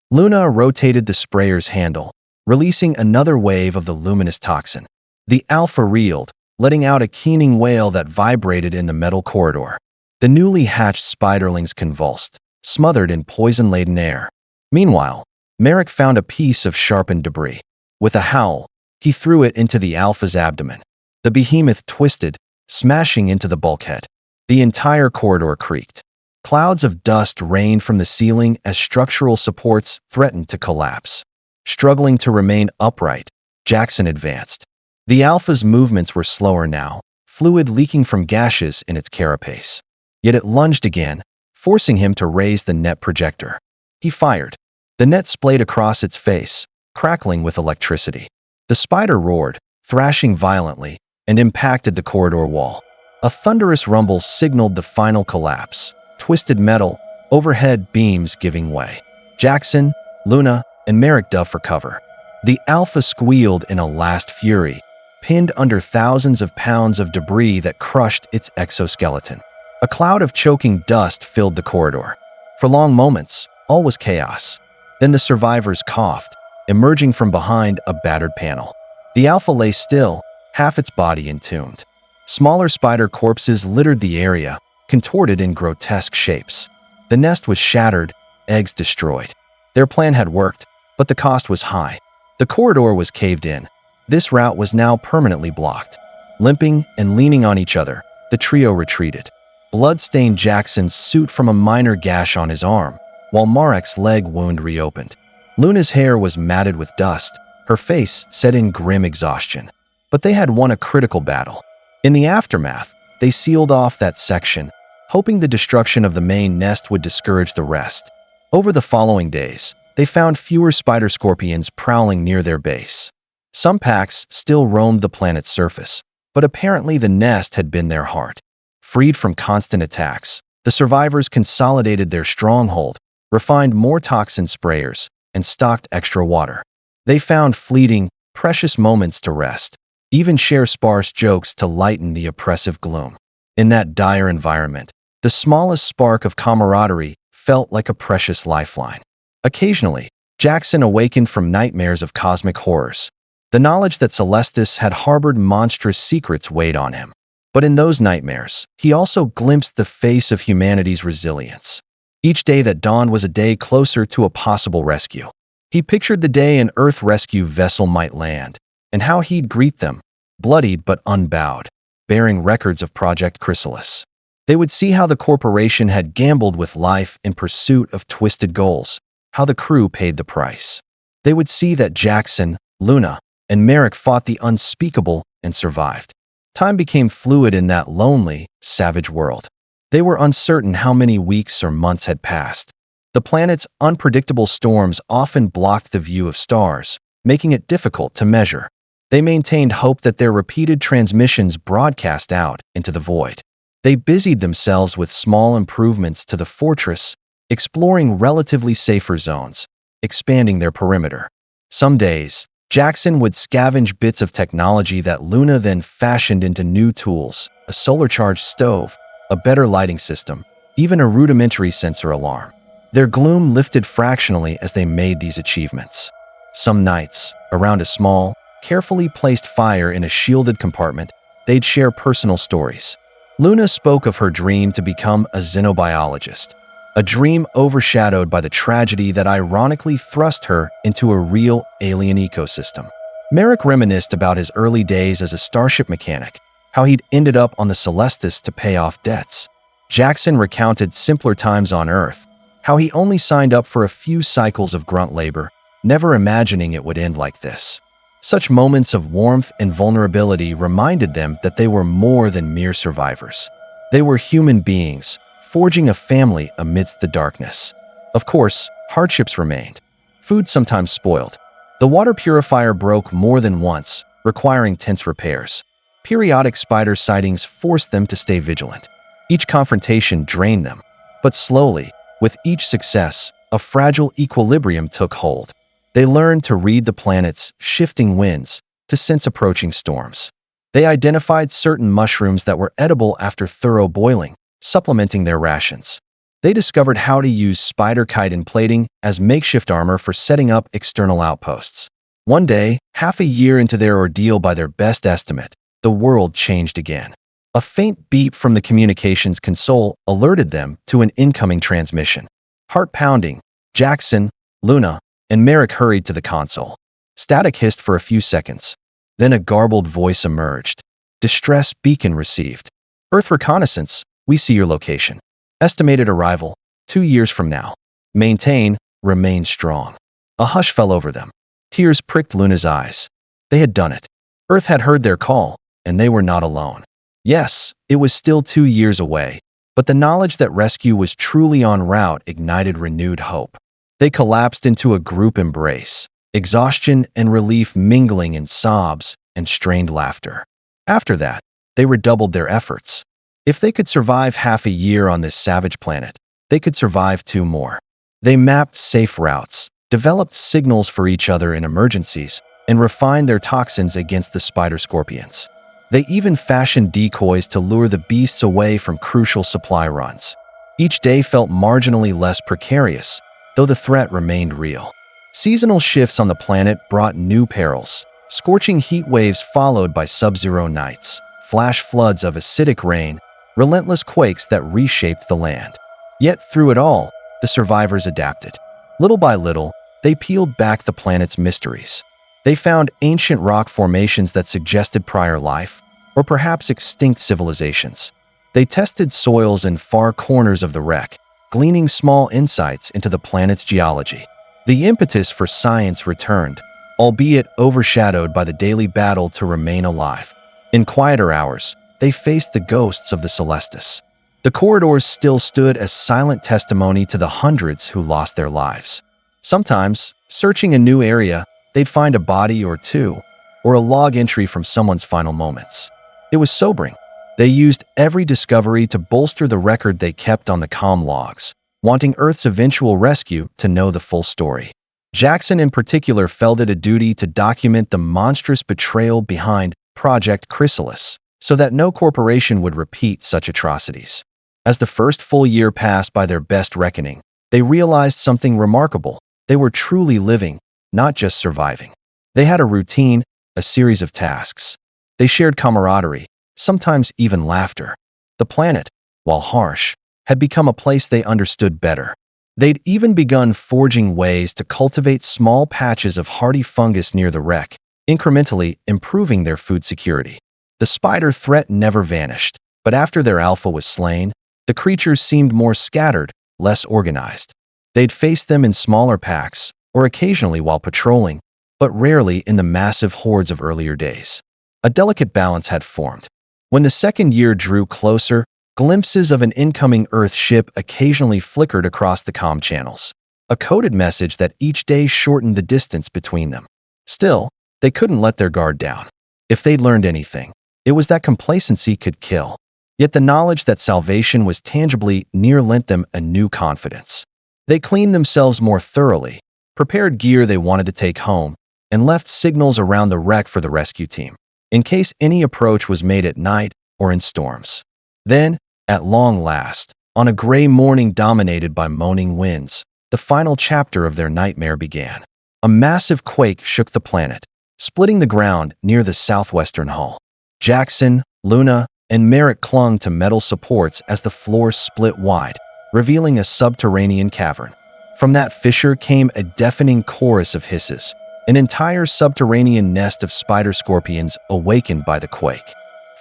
Luna rotated the sprayer's handle, releasing another wave of the luminous toxin. The Alpha reeled, letting out a keening wail that vibrated in the metal corridor. The newly hatched spiderlings convulsed, smothered in poison-laden air. Meanwhile, Merrick found a piece of sharpened debris. With a howl, he threw it into the Alpha's abdomen. The behemoth twisted, smashing into the bulkhead. The entire corridor creaked. Clouds of dust rained from the ceiling as structural supports threatened to collapse. Struggling to remain upright, Jackson advanced. The Alpha's movements were slower now, fluid leaking from gashes in its carapace. Yet it lunged again, forcing him to raise the net projector. He fired. The net splayed across its face, crackling with electricity. The spider roared, thrashing violently, and impacted the corridor wall. A thunderous rumble signaled the final collapse. Twisted metal, overhead beams giving way. Jackson, Luna, and Merrick dove for cover. The Alpha squealed in a last fury, pinned under thousands of pounds of debris that crushed its exoskeleton. A cloud of choking dust filled the corridor. For long moments, all was chaos. Then the survivors coughed, emerging from behind a battered panel. The Alpha lay still, half its body entombed. Smaller spider corpses littered the area, contorted in grotesque shapes. The nest was shattered, eggs destroyed. Their plan had worked, but the cost was high. The corridor was caved in. This route was now permanently blocked. Limping and leaning on each other, the trio retreated. Blood stained Jackson's suit from a minor gash on his arm, while Marek's leg wound reopened. Luna's hair was matted with dust, her face set in grim exhaustion. But they had won a critical battle. In the aftermath, they sealed off that section, hoping the destruction of the main nest would discourage the rest. Over the following days, they found fewer spider scorpions prowling near their base. Some packs still roamed the planet's surface, but apparently the nest had been their heart. Freed from constant attacks, the survivors consolidated their stronghold, refined more toxin sprayers, and stocked extra water. They found fleeting, precious moments to rest, even share sparse jokes to lighten the oppressive gloom. In that dire environment, the smallest spark of camaraderie felt like a precious lifeline. Occasionally, Jackson awakened from nightmares of cosmic horrors. The knowledge that Celestis had harbored monstrous secrets weighed on him. But in those nightmares, he also glimpsed the face of humanity's resilience. Each day that dawned was a day closer to a possible rescue. He pictured the day an Earth rescue vessel might land, and how he'd greet them, bloodied but unbowed, bearing records of Project Chrysalis. They would see how the corporation had gambled with life in pursuit of twisted goals, how the crew paid the price. They would see that Jackson, Luna, and Merrick fought the unspeakable and survived. Time became fluid in that lonely, savage world. They were uncertain how many weeks or months had passed. The planet's unpredictable storms often blocked the view of stars, making it difficult to measure. They maintained hope that their repeated transmissions broadcast out into the void. They busied themselves with small improvements to the fortress, exploring relatively safer zones, expanding their perimeter. Some days, Jackson would scavenge bits of technology that Luna then fashioned into new tools, a solar-charged stove, a better lighting system, even a rudimentary sensor alarm. Their gloom lifted fractionally as they made these achievements. Some nights, around a small, carefully placed fire in a shielded compartment, they'd share personal stories. Luna spoke of her dream to become a xenobiologist, a dream overshadowed by the tragedy that ironically thrust her into a real alien ecosystem. Merrick reminisced about his early days as a starship mechanic, how he'd ended up on the Celestis to pay off debts. Jackson recounted simpler times on Earth, how he only signed up for a few cycles of grunt labor, never imagining it would end like this. Such moments of warmth and vulnerability reminded them that they were more than mere survivors. They were human beings, forging a family amidst the darkness. Of course, hardships remained. Food sometimes spoiled. The water purifier broke more than once, requiring tense repairs. Periodic spider sightings forced them to stay vigilant. Each confrontation drained them. But slowly, with each success, a fragile equilibrium took hold. They learned to read the planet's shifting winds, to sense approaching storms. They identified certain mushrooms that were edible after thorough boiling, supplementing their rations. They discovered how to use spider chitin plating as makeshift armor for setting up external outposts. One day, half a year into their ordeal by their best estimate, the world changed again. A faint beep from the communications console alerted them to an incoming transmission. Heart pounding, Jackson, Luna, and Merrick hurried to the console. Static hissed for a few seconds. Then a garbled voice emerged. Distress beacon received. Earth reconnaissance, we see your location. Estimated arrival, 2 years from now. Maintain, remain strong. A hush fell over them. Tears pricked Luna's eyes. They had done it. Earth had heard their call, and they were not alone. Yes, it was still 2 years away, but the knowledge that rescue was truly en route ignited renewed hope. They collapsed into a group embrace, exhaustion and relief mingling in sobs and strained laughter. After that, they redoubled their efforts. If they could survive half a year on this savage planet, they could survive 2 more. They mapped safe routes, developed signals for each other in emergencies, and refined their toxins against the spider scorpions. They even fashioned decoys to lure the beasts away from crucial supply runs. Each day felt marginally less precarious, though the threat remained real. Seasonal shifts on the planet brought new perils, scorching heat waves followed by sub-zero nights, flash floods of acidic rain, relentless quakes that reshaped the land. Yet through it all, the survivors adapted. Little by little, they peeled back the planet's mysteries. They found ancient rock formations that suggested prior life, or perhaps extinct civilizations. They tested soils in far corners of the wreck, gleaning small insights into the planet's geology. The impetus for science returned, albeit overshadowed by the daily battle to remain alive. In quieter hours, they faced the ghosts of the Celestis. The corridors still stood as silent testimony to the hundreds who lost their lives. Sometimes, searching a new area, they'd find a body or two, or a log entry from someone's final moments. It was sobering. They used every discovery to bolster the record they kept on the comm logs, wanting Earth's eventual rescue to know the full story. Jackson in particular felt it a duty to document the monstrous betrayal behind Project Chrysalis, so that no corporation would repeat such atrocities. As the first full year passed by their best reckoning, they realized something remarkable. They were truly living, not just surviving. They had a routine, a series of tasks. They shared camaraderie, sometimes even laughter. The planet, while harsh, had become a place they understood better. They'd even begun forging ways to cultivate small patches of hardy fungus near the wreck, incrementally improving their food security. The spider threat never vanished, but after their alpha was slain, the creatures seemed more scattered, less organized. They'd face them in smaller packs, or occasionally while patrolling, but rarely in the massive hordes of earlier days. A delicate balance had formed. When the second year drew closer, glimpses of an incoming Earth ship occasionally flickered across the comm channels, a coded message that each day shortened the distance between them. Still, they couldn't let their guard down. If they'd learned anything, it was that complacency could kill. Yet the knowledge that salvation was tangibly near lent them a new confidence. They cleaned themselves more thoroughly, prepared gear they wanted to take home, and left signals around the wreck for the rescue team, in case any approach was made at night or in storms. Then, at long last, on a gray morning dominated by moaning winds, the final chapter of their nightmare began. A massive quake shook the planet, splitting the ground near the southwestern hull. Jackson, Luna, and Merrick clung to metal supports as the floor split wide, revealing a subterranean cavern. From that fissure came a deafening chorus of hisses, an entire subterranean nest of spider scorpions awakened by the quake.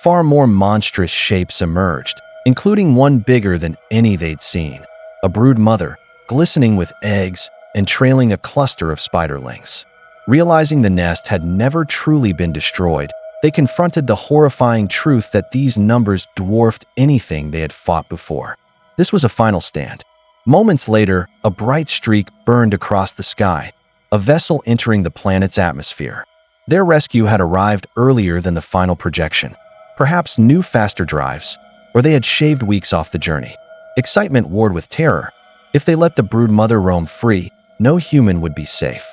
Far more monstrous shapes emerged, including one bigger than any they'd seen, a brood mother, glistening with eggs and trailing a cluster of spiderlings. Realizing the nest had never truly been destroyed, they confronted the horrifying truth that these numbers dwarfed anything they had fought before. This was a final stand. Moments later, a bright streak burned across the sky, a vessel entering the planet's atmosphere. Their rescue had arrived earlier than the final projection. Perhaps new faster drives, or they had shaved weeks off the journey. Excitement warred with terror. If they let the brood mother roam free, no human would be safe.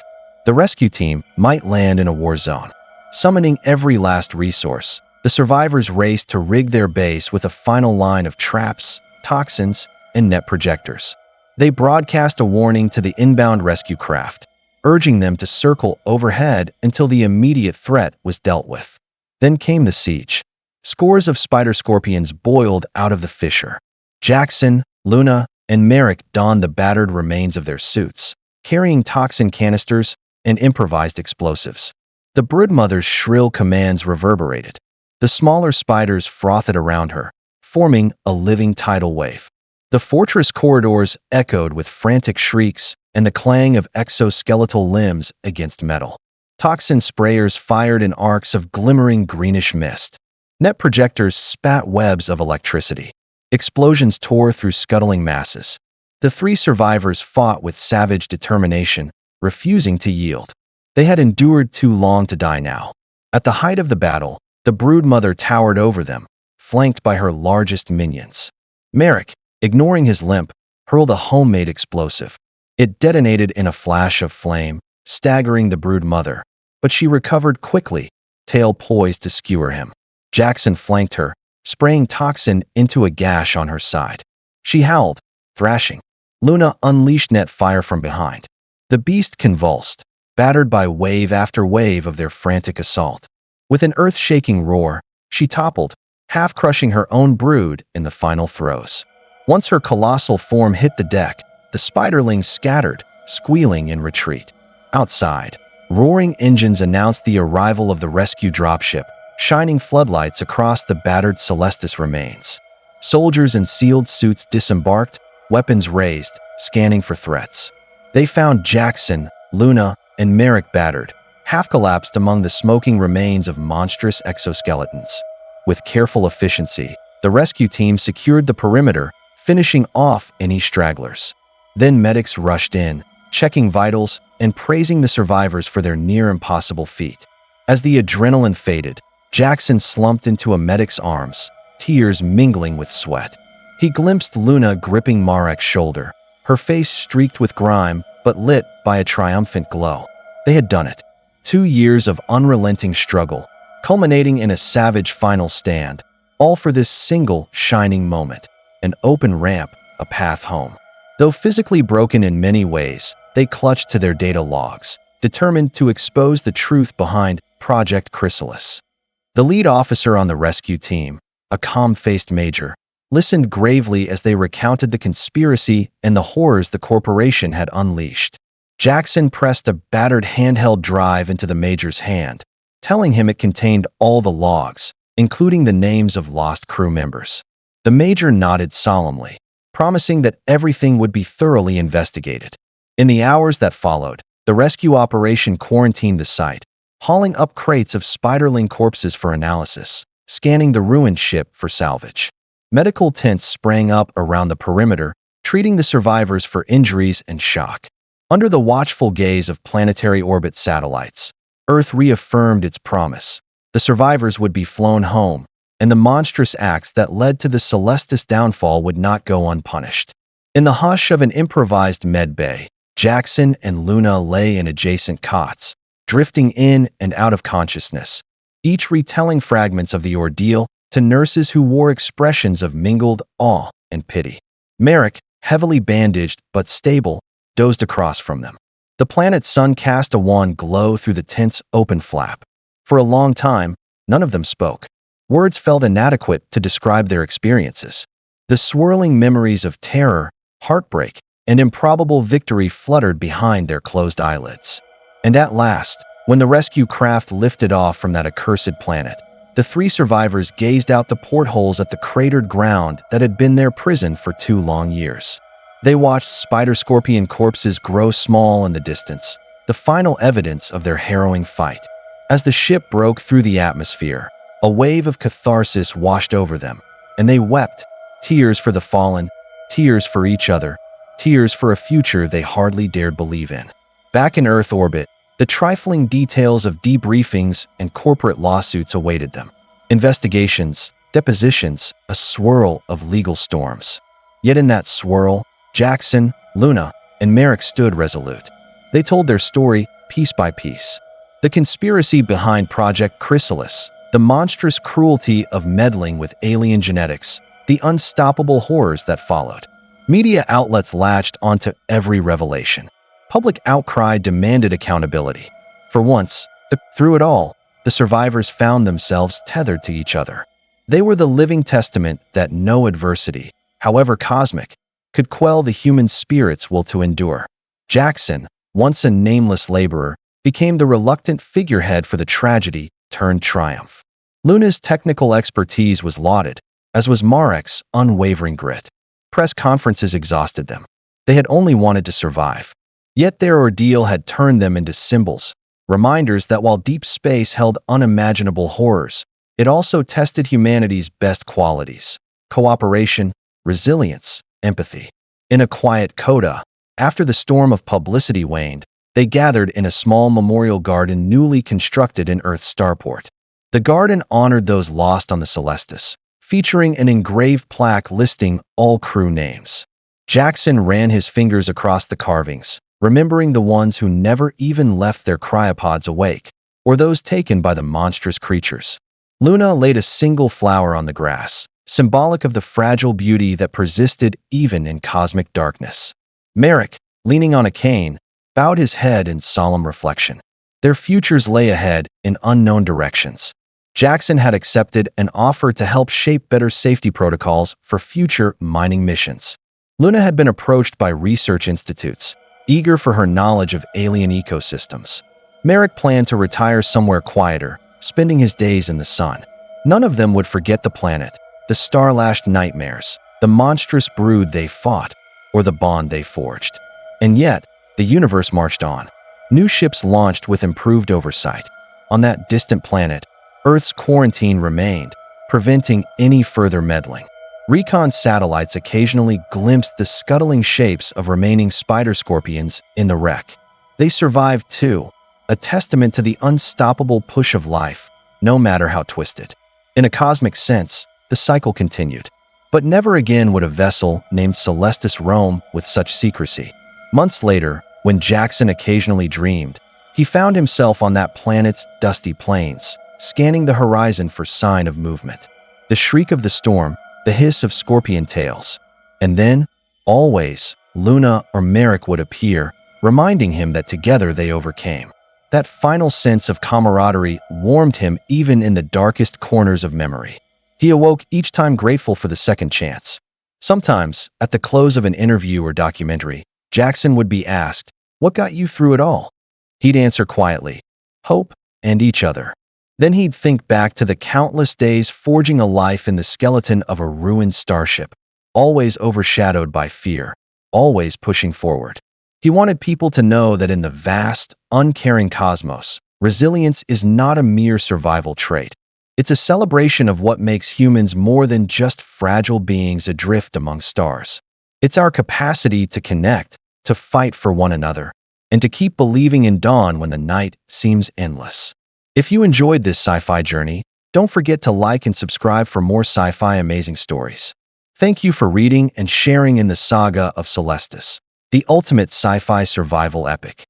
The rescue team might land in a war zone, summoning every last resource, The survivors raced to rig their base with a final line of traps, toxins, and net projectors. They broadcast a warning to the inbound rescue craft, urging them to circle overhead until the immediate threat was dealt with. Then came the siege. Scores of spider scorpions boiled out of the fissure. Jackson, Luna, and Merrick donned the battered remains of their suits, carrying toxin canisters and improvised explosives. The broodmother's shrill commands reverberated. The smaller spiders frothed around her, forming a living tidal wave. The fortress corridors echoed with frantic shrieks and the clang of exoskeletal limbs against metal. Toxin sprayers fired in arcs of glimmering greenish mist. Net projectors spat webs of electricity. Explosions tore through scuttling masses. The three survivors fought with savage determination, refusing to yield. They had endured too long to die now. At the height of the battle, the broodmother towered over them, flanked by her largest minions. Merrick, ignoring his limp, hurled a homemade explosive. It detonated in a flash of flame, staggering the broodmother, but she recovered quickly, tail poised to skewer him. Jackson flanked her, spraying toxin into a gash on her side. She howled, thrashing. Luna unleashed net fire from behind. The beast convulsed, battered by wave after wave of their frantic assault. With an earth-shaking roar, she toppled, half crushing her own brood in the final throes. Once her colossal form hit the deck, the spiderlings scattered, squealing in retreat. Outside, roaring engines announced the arrival of the rescue dropship, shining floodlights across the battered Celestis remains. Soldiers in sealed suits disembarked, weapons raised, scanning for threats. They found Jackson, Luna, and Merrick battered, half-collapsed among the smoking remains of monstrous exoskeletons. With careful efficiency, the rescue team secured the perimeter, finishing off any stragglers. Then medics rushed in, checking vitals and praising the survivors for their near-impossible feat. As the adrenaline faded, Jackson slumped into a medic's arms, tears mingling with sweat. He glimpsed Luna gripping Marek's shoulder, her face streaked with grime but lit by a triumphant glow. They had done it. 2 years of unrelenting struggle, culminating in a savage final stand, all for this single shining moment. An open ramp, a path home. Though physically broken in many ways, they clutched to their data logs, determined to expose the truth behind Project Chrysalis. The lead officer on the rescue team, a calm-faced major, listened gravely as they recounted the conspiracy and the horrors the corporation had unleashed. Jackson pressed a battered handheld drive into the major's hand, telling him it contained all the logs, including the names of lost crew members. The major nodded solemnly, promising that everything would be thoroughly investigated. In the hours that followed, the rescue operation quarantined the site, hauling up crates of spiderling corpses for analysis, scanning the ruined ship for salvage. Medical tents sprang up around the perimeter, treating the survivors for injuries and shock. Under the watchful gaze of planetary orbit satellites, Earth reaffirmed its promise. The survivors would be flown home, and the monstrous acts that led to the Celestis downfall would not go unpunished. In the hush of an improvised med bay, Jackson and Luna lay in adjacent cots, drifting in and out of consciousness, each retelling fragments of the ordeal to nurses who wore expressions of mingled awe and pity. Merrick, heavily bandaged but stable, dozed across from them. The planet's sun cast a wan glow through the tent's open flap. For a long time, none of them spoke. Words felt inadequate to describe their experiences. The swirling memories of terror, heartbreak, and improbable victory fluttered behind their closed eyelids. And at last, when the rescue craft lifted off from that accursed planet, the three survivors gazed out the portholes at the cratered ground that had been their prison for 2 long years. They watched spider-scorpion corpses grow small in the distance, the final evidence of their harrowing fight. As the ship broke through the atmosphere, a wave of catharsis washed over them, and they wept, tears for the fallen, tears for each other, tears for a future they hardly dared believe in. Back in Earth orbit, the trifling details of debriefings and corporate lawsuits awaited them. Investigations, depositions, a swirl of legal storms. Yet in that swirl, Jackson, Luna, and Merrick stood resolute. They told their story piece by piece. The conspiracy behind Project Chrysalis, the monstrous cruelty of meddling with alien genetics, the unstoppable horrors that followed. Media outlets latched onto every revelation. Public outcry demanded accountability. For once, through it all, the survivors found themselves tethered to each other. They were the living testament that no adversity, however cosmic, could quell the human spirit's will to endure. Jackson, once a nameless laborer, became the reluctant figurehead for the tragedy turned triumph. Luna's technical expertise was lauded, as was Marek's unwavering grit. Press conferences exhausted them. They had only wanted to survive. Yet their ordeal had turned them into symbols, reminders that while deep space held unimaginable horrors, it also tested humanity's best qualities: cooperation, resilience, empathy. In a quiet coda, after the storm of publicity waned, they gathered in a small memorial garden newly constructed in Earth's starport. The garden honored those lost on the Celestis, featuring an engraved plaque listing all crew names. Jackson ran his fingers across the carvings, remembering the ones who never even left their cryopods awake, or those taken by the monstrous creatures. Luna laid a single flower on the grass, symbolic of the fragile beauty that persisted even in cosmic darkness. Marek, leaning on a cane, bowed his head in solemn reflection. Their futures lay ahead in unknown directions. Jackson had accepted an offer to help shape better safety protocols for future mining missions. Luna had been approached by research institutes, eager for her knowledge of alien ecosystems. Marek planned to retire somewhere quieter, spending his days in the sun. None of them would forget the planet, the star-lashed nightmares, the monstrous brood they fought, or the bond they forged. And yet, the universe marched on. New ships launched with improved oversight. On that distant planet, Earth's quarantine remained, preventing any further meddling. Recon satellites occasionally glimpsed the scuttling shapes of remaining spider scorpions in the wreck. They survived too, a testament to the unstoppable push of life, no matter how twisted. In a cosmic sense, the cycle continued. But never again would a vessel named Celestis roam with such secrecy. Months later, when Jackson occasionally dreamed, he found himself on that planet's dusty plains, scanning the horizon for sign of movement. The shriek of the storm, the hiss of scorpion tails. And then, always, Luna or Marek would appear, reminding him that together they overcame. That final sense of camaraderie warmed him even in the darkest corners of memory. He awoke each time grateful for the second chance. Sometimes, at the close of an interview or documentary, Jackson would be asked, "What got you through it all?" He'd answer quietly, "Hope and each other." Then he'd think back to the countless days forging a life in the skeleton of a ruined starship, always overshadowed by fear, always pushing forward. He wanted people to know that in the vast, uncaring cosmos, resilience is not a mere survival trait. It's a celebration of what makes humans more than just fragile beings adrift among stars. It's our capacity to connect, to fight for one another, and to keep believing in dawn when the night seems endless. If you enjoyed this sci-fi journey, don't forget to like and subscribe for more sci-fi amazing stories. Thank you for reading and sharing in the saga of Celestis, the ultimate sci-fi survival epic.